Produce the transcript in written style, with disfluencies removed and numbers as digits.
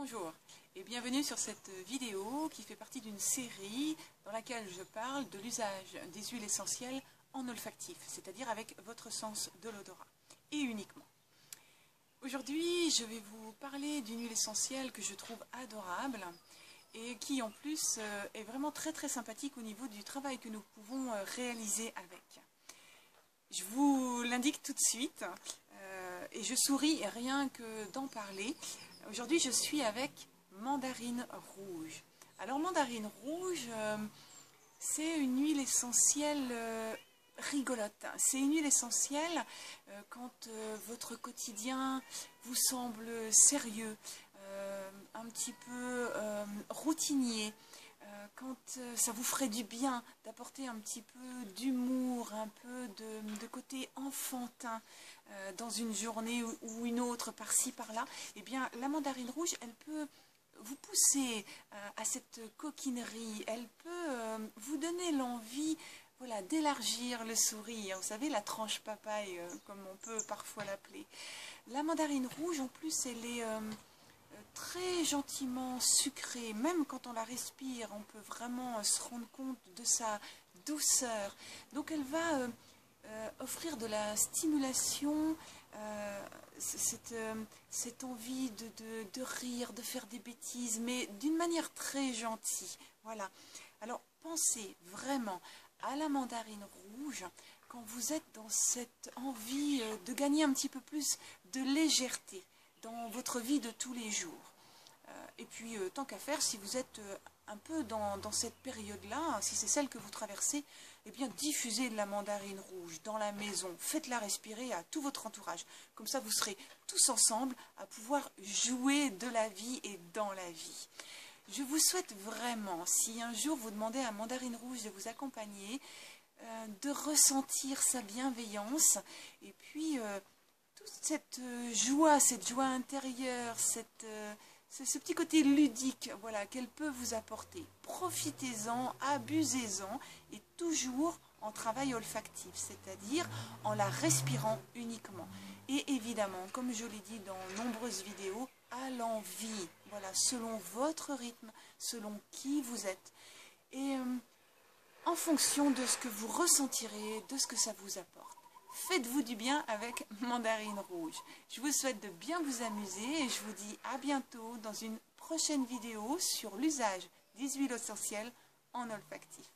Bonjour et bienvenue sur cette vidéo qui fait partie d'une série dans laquelle je parle de l'usage des huiles essentielles en olfactif, c'est-à-dire avec votre sens de l'odorat, et uniquement. Aujourd'hui, je vais vous parler d'une huile essentielle que je trouve adorable et qui en plus est vraiment très sympathique au niveau du travail que nous pouvons réaliser avec. Je vous l'indique tout de suite et je souris rien que d'en parler. Aujourd'hui, je suis avec mandarine rouge. Alors, mandarine rouge, c'est une huile essentielle rigolote. C'est une huile essentielle quand votre quotidien vous semble sérieux, un petit peu routinier, quand ça vous ferait du bien d'apporter un petit peu d'humour, un peu de côté enfantin dans une journée ou une autre, par-ci, par-là, eh bien, la mandarine rouge, elle peut vous pousser à cette coquinerie, elle peut vous donner l'envie, voilà, d'élargir le sourire. Vous savez, la tranche papaye, comme on peut parfois l'appeler. La mandarine rouge, en plus, elle est très gentiment sucrée. Même quand on la respire, on peut vraiment se rendre compte de sa douceur. Donc elle va offrir de la stimulation, cette envie de rire, de faire des bêtises, mais d'une manière très gentille. Voilà. Alors pensez vraiment à la mandarine rouge quand vous êtes dans cette envie de gagner un petit peu plus de légèreté dans votre vie de tous les jours. Et puis, tant qu'à faire, si vous êtes un peu dans cette période-là, si c'est celle que vous traversez, eh bien, diffusez de la mandarine rouge dans la maison. Faites-la respirer à tout votre entourage. Comme ça, vous serez tous ensemble à pouvoir jouer de la vie et dans la vie. Je vous souhaite vraiment, si un jour vous demandez à Mandarine Rouge de vous accompagner, de ressentir sa bienveillance et puis toute cette joie intérieure, ce petit côté ludique, voilà, qu'elle peut vous apporter. Profitez-en, abusez-en et toujours en travail olfactif, c'est-à-dire en la respirant uniquement. Et évidemment, comme je l'ai dit dans nombreuses vidéos, à l'envie, voilà, selon votre rythme, selon qui vous êtes. Et en fonction de ce que vous ressentirez, de ce que ça vous apporte. Faites-vous du bien avec mandarine rouge. Je vous souhaite de bien vous amuser et je vous dis à bientôt dans une prochaine vidéo sur l'usage des huiles essentielles en olfactif.